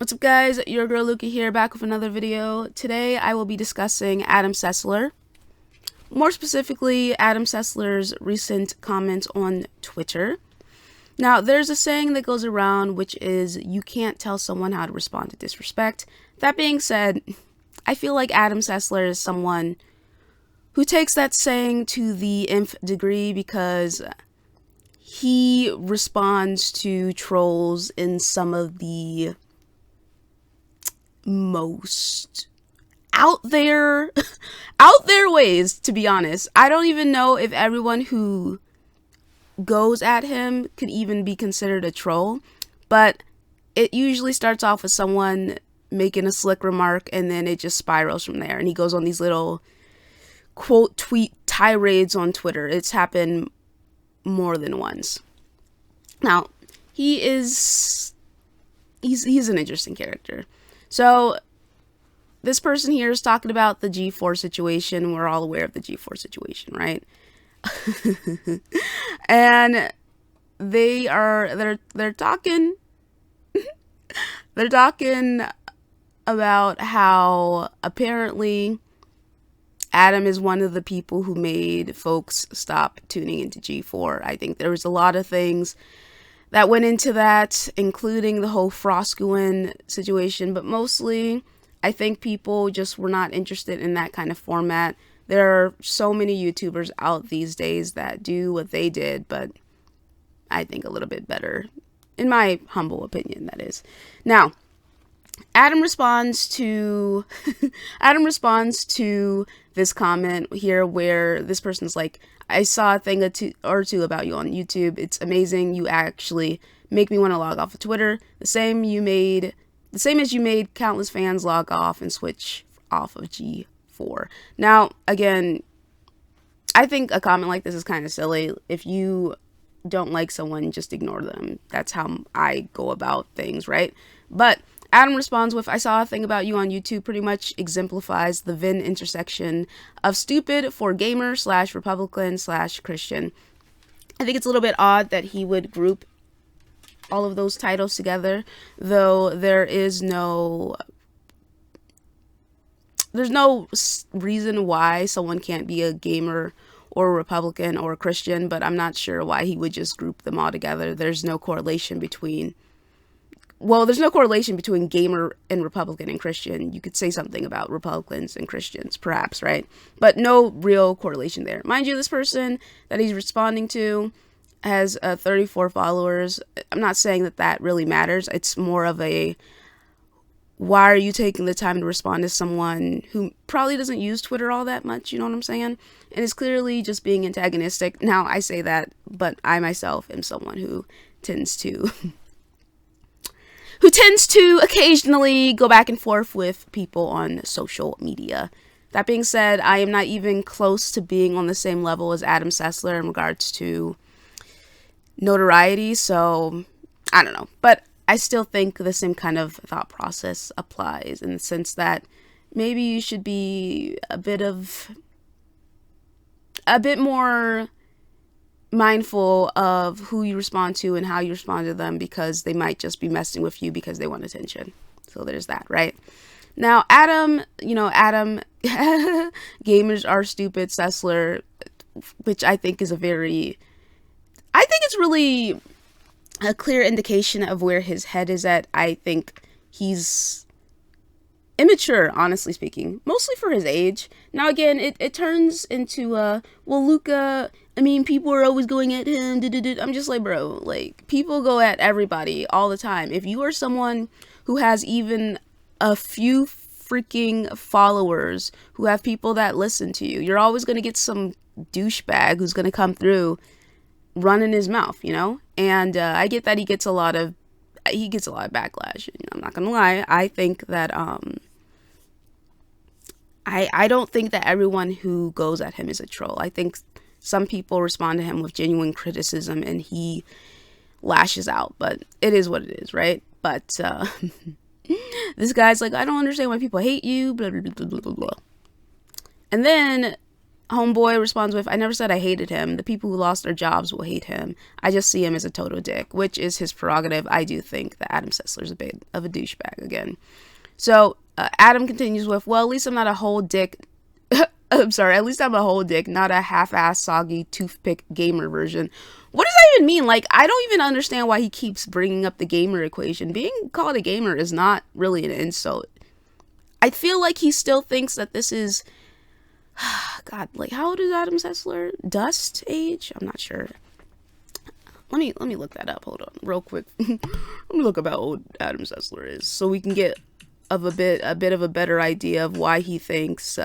What's up, guys? Your girl Luca here, back with another video. Today I will be discussing Adam Sessler. More specifically, Adam Sessler's recent comments on Twitter. Now, there's a saying that goes around, which is, you can't tell someone how to respond to disrespect. That being said, I feel like Adam Sessler is someone who takes that saying to the nth degree, because he responds to trolls in some of the most out there ways, to be honest. I don't even know if everyone who goes at him could even be considered a troll, but it usually starts off with someone making a slick remark and then it just spirals from there, and he goes on these little quote tweet tirades on Twitter. It's happened more than once. Now, he's an interesting character. So this person here is talking about the G4 situation. We're all aware of the G4 situation, right? And they're talking they're talking about how apparently Adam is one of the people who made folks stop tuning into G4. I think there was a lot of things that went into that, including the whole Froskuin situation, but mostly I think people just were not interested in that kind of format. There are so many YouTubers out these days that do what they did, but I think a little bit better, in my humble opinion, that is. Now, Adam responds to this comment here where this person's like, I saw a thing or two about you on YouTube. It's amazing. You actually make me want to log off of Twitter. The same as you made countless fans log off and switch off of G4. Now, again, I think a comment like this is kind of silly. If you don't like someone, just ignore them. That's how I go about things, right? But Adam responds with, I saw a thing about you on YouTube, pretty much exemplifies the Venn intersection of stupid for gamer / Republican / Christian. I think it's a little bit odd that he would group all of those titles together, though there's no reason why someone can't be a gamer or a Republican or a Christian, but I'm not sure why he would just group them all together. There's no correlation between gamer and Republican and Christian. You could say something about Republicans and Christians, perhaps, right? But no real correlation there. Mind you, this person that he's responding to has 34 followers. I'm not saying that really matters. It's more of a, why are you taking the time to respond to someone who probably doesn't use Twitter all that much, you know what I'm saying? And is clearly just being antagonistic. Now, I say that, but I myself am someone who tends to occasionally go back and forth with people on social media. That being said, I am not even close to being on the same level as Adam Sessler in regards to notoriety, so I don't know. But I still think the same kind of thought process applies, in the sense that maybe you should be a bit more mindful of who you respond to and how you respond to them, because they might just be messing with you because they want attention. So there's that, right? Now, Adam, gamers are stupid, Sessler, which I think is it's really a clear indication of where his head is at. I think he's immature, honestly speaking, mostly for his age. Now, again, it turns into well, Luca, I mean, people are always going at him. I'm just like, bro, like, people go at everybody all the time. If you are someone who has even a few freaking followers, who have people that listen to you, you're always going to get some douchebag who's going to come through running his mouth, you know? And I get that he gets a lot of backlash. I'm not going to lie. I think that I don't think that everyone who goes at him is a troll. I think some people respond to him with genuine criticism and he lashes out, but it is what it is, right? But this guy's like, I don't understand why people hate you, blah, blah, blah, blah, blah, blah. And then Homeboy responds with, I never said I hated him. The people who lost their jobs will hate him. I just see him as a total dick, which is his prerogative. I do think that Adam Sessler is a bit of a douchebag again. So Adam continues with, well, at least I'm not a whole dick. I'm sorry, at least I'm a whole dick, not a half-ass soggy toothpick gamer version. What does that even mean? Like, I don't even understand why he keeps bringing up the gamer equation. Being called a gamer is not really an insult. I feel like he still thinks that this is, God, like, how old is Adam Sessler? Dust age? I'm not sure. Let me look that up. Hold on, real quick. Let me look up how old Adam Sessler is, so we can get a bit of a better idea of why he thinks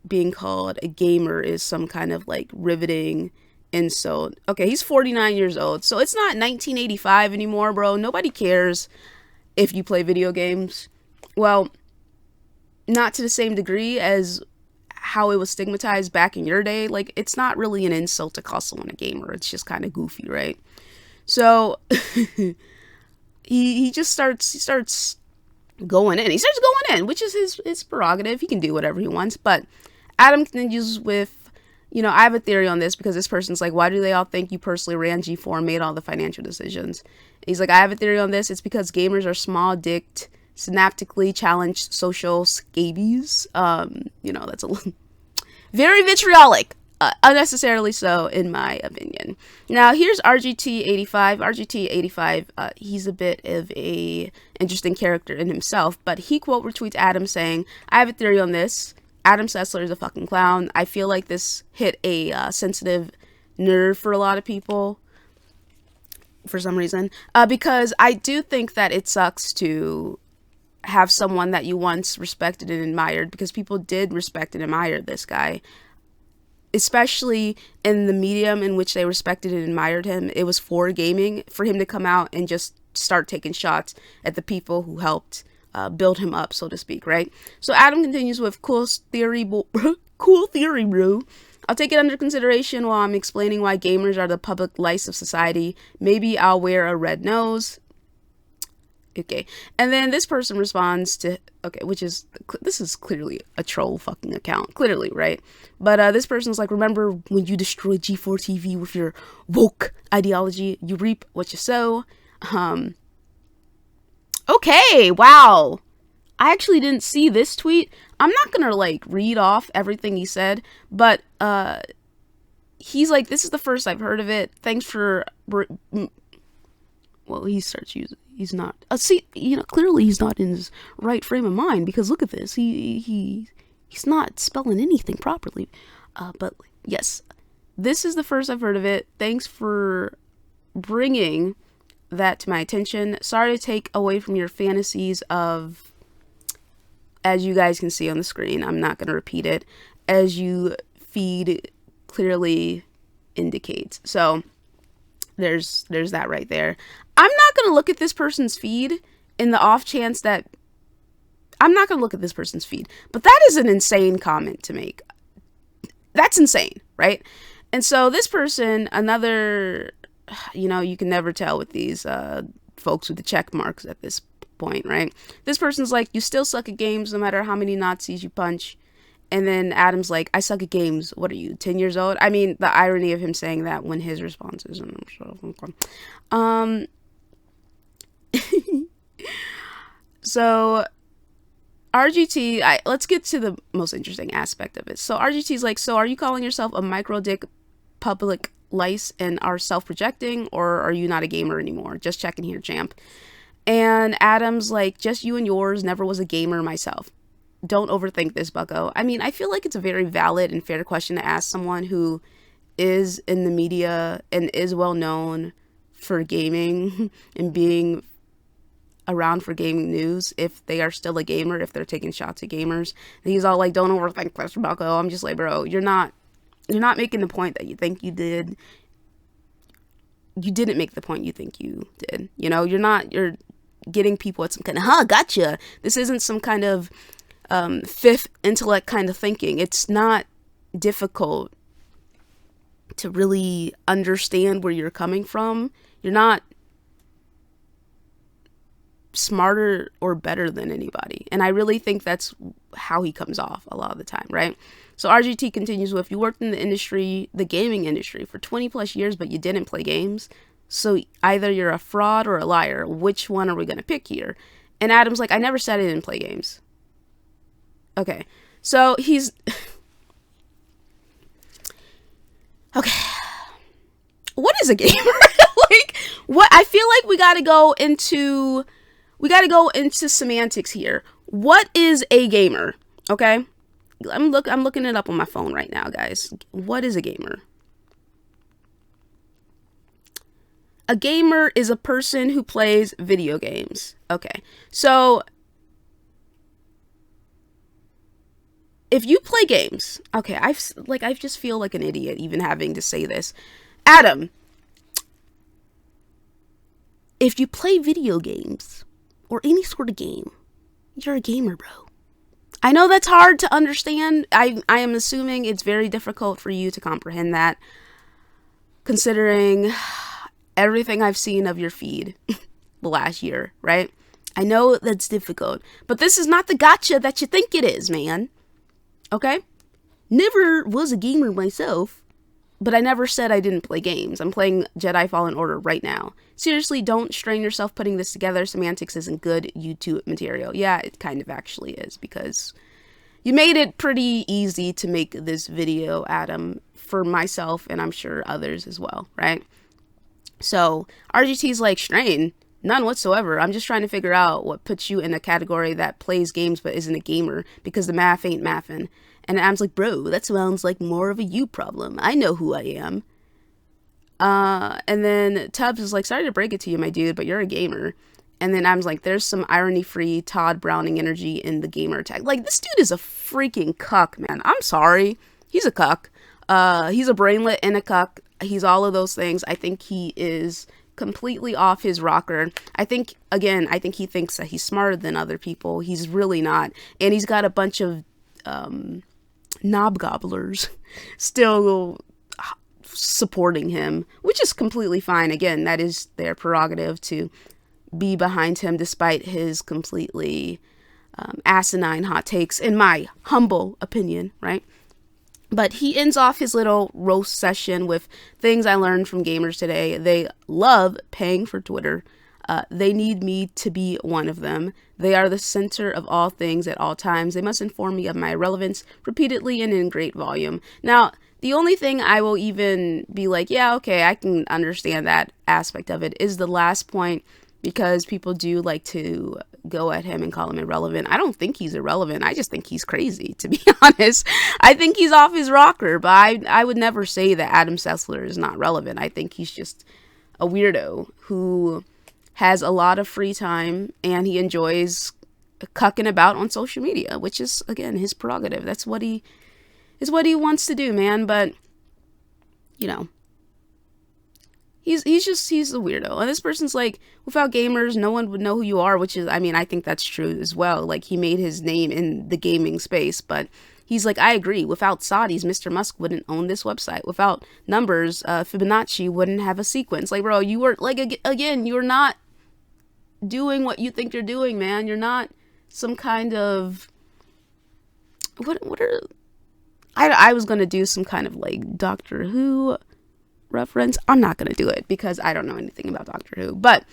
being called a gamer is some kind of like riveting insult. Okay, he's 49 years old, so it's not 1985 anymore, bro. Nobody cares if you play video games. Well, not to the same degree as how it was stigmatized back in your day. Like, it's not really an insult to call someone a gamer. It's just kind of goofy, right? So he starts going in. He starts going in, which is his prerogative. He can do whatever he wants. But Adam continues with, you know, I have a theory on this, because this person's like, why do they all think you personally ran G4 and made all the financial decisions? He's like, I have a theory on this. It's because gamers are small-dicked, synaptically challenged social scabies. You know, that's a little very vitriolic, unnecessarily so, in my opinion. Now, here's RGT85. RGT85, he's a bit of a interesting character in himself, but he quote retweets Adam saying, I have a theory on this. Adam Sessler is a fucking clown. I feel like this hit a sensitive nerve for a lot of people for some reason, because I do think that it sucks to have someone that you once respected and admired, because people did respect and admire this guy, especially in the medium in which they respected and admired him. It was for gaming. For him to come out and just start taking shots at the people who helped build him up, so to speak, right? So Adam continues with, cool theory, bro. I'll take it under consideration while I'm explaining why gamers are the public lice of society. Maybe I'll wear a red nose. Okay, and then this person responds to, okay, this is clearly a troll fucking account, clearly, right? But this person's like, remember when you destroyed G4 TV with your woke ideology? You reap what you sow. Okay, wow. I actually didn't see this tweet. I'm not gonna like read off everything he said, but he's like, this is the first I've heard of it. Thanks for, well, he starts using, he's not, see, you know, clearly he's not in his right frame of mind, because look at this, he's not spelling anything properly, but yes, this is the first I've heard of it. Thanks for bringing that to my attention. Sorry to take away from your fantasies of, as you guys can see on the screen, I'm not going to repeat it, as you feed clearly indicates. So there's that right there. I'm not going to look at this person's feed in the off chance that I'm not going to look at this person's feed, but that is an insane comment to make. That's insane, right? And so this person, another, you know, you can never tell with these folks with the check marks at this point, right? This person's like, you still suck at games no matter how many Nazis you punch. And then Adam's like, I suck at games. What are you, 10 years old? I mean, the irony of him saying that when his response is, so RGT, let's get to the most interesting aspect of it. So RGT's like, so are you calling yourself a micro dick public lice and are self-projecting, or are you not a gamer anymore? Just checking here, champ. And Adam's like, just you and yours, never was a gamer myself. Don't overthink this, bucko. I mean, I feel like it's a very valid and fair question to ask someone who is in the media and is well known for gaming and being around for gaming news, if they are still a gamer, if they're taking shots at gamers. And he's all like, don't overthink this, bucko. I'm just like, bro, you're not making the point that you think you did. You didn't make the point you think you did. You know, you're getting people at some kind of, gotcha. This isn't some kind of fifth intellect kind of thinking. It's not difficult to really understand where you're coming from. You're not smarter or better than anybody. And I really think that's how he comes off a lot of the time, right? So RGT continues with, you worked in the industry, the gaming industry, for 20 plus years, but you didn't play games. So either you're a fraud or a liar. Which one are we going to pick here? And Adam's like, I never said I didn't play games. Okay. So he's... okay. What is a gamer? Like, what? I feel like we got to go into semantics here. What is a gamer? Okay? I'm looking it up on my phone right now, guys. What is a gamer? A gamer is a person who plays video games. Okay. So if you play games, okay, I just feel like an idiot even having to say this. Adam, if you play video games or any sort of game, you're a gamer, bro. I know that's hard to understand. I am assuming it's very difficult for you to comprehend that, considering everything I've seen of your feed the last year, right? I know that's difficult, but this is not the gotcha that you think it is, man. Okay? Never was a gamer myself, but I never said I didn't play games. I'm playing Jedi Fallen Order right now. Seriously, don't strain yourself putting this together. Semantics isn't good YouTube material. Yeah, it kind of actually is, because you made it pretty easy to make this video, Adam, for myself and I'm sure others as well, right? So RGT's like, strain? None whatsoever. I'm just trying to figure out what puts you in a category that plays games but isn't a gamer, because the math ain't mathin'. And Adam's like, bro, that sounds like more of a you problem. I know who I am. And then Tubbs is like, sorry to break it to you, my dude, but you're a gamer. And then Adam's like, there's some irony-free Todd Browning energy in the gamer tag. Like, this dude is a freaking cuck, man. I'm sorry. He's a cuck. He's a brainlet and a cuck. He's all of those things. I think he is completely off his rocker. I think he thinks that he's smarter than other people. He's really not. And he's got a bunch of knob gobblers still supporting him, which is completely fine. Again, that is their prerogative to be behind him despite his completely asinine hot takes, in my humble opinion, right? But he ends off his little roast session with things I learned from gamers today. They love paying for Twitter. They need me to be one of them. They are the center of all things at all times. They must inform me of my relevance repeatedly and in great volume. Now, the only thing I will even be like, yeah, okay, I can understand that aspect of it, is the last point, because people do like to go at him and call him irrelevant. I don't think he's irrelevant. I just think he's crazy, to be honest. I think he's off his rocker, but I would never say that Adam Sessler is not relevant. I think he's just a weirdo who has a lot of free time and he enjoys cucking about on social media, which is, again, his prerogative. That's what he wants to do, man. But, you know, he's a weirdo. And this person's like, without gamers, no one would know who you are, which is, I mean, I think that's true as well. Like, he made his name in the gaming space, but he's like, I agree. Without Saudis, Mr. Musk wouldn't own this website. Without numbers, Fibonacci wouldn't have a sequence. Like, bro, you were, like, again, you're not doing what you think you're doing, man. You're not some kind of, I was going to do some kind of, like, Doctor Who reference. I'm not going to do it because I don't know anything about Doctor Who. But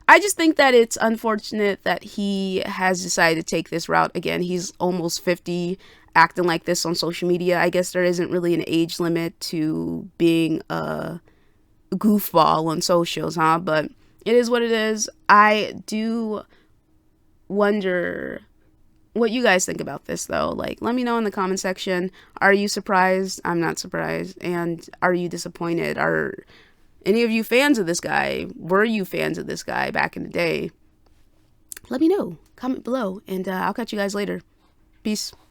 I just think that it's unfortunate that he has decided to take this route. Again, he's almost 50, acting like this on social media. I guess there isn't really an age limit to being a goofball on socials, huh? But it is what it is. I do wonder what you guys think about this, though. Like, let me know in the comment section. Are you surprised? I'm not surprised. And are you disappointed? Are any of you fans of this guy? Were you fans of this guy back in the day? Let me know. Comment below, and I'll catch you guys later. Peace.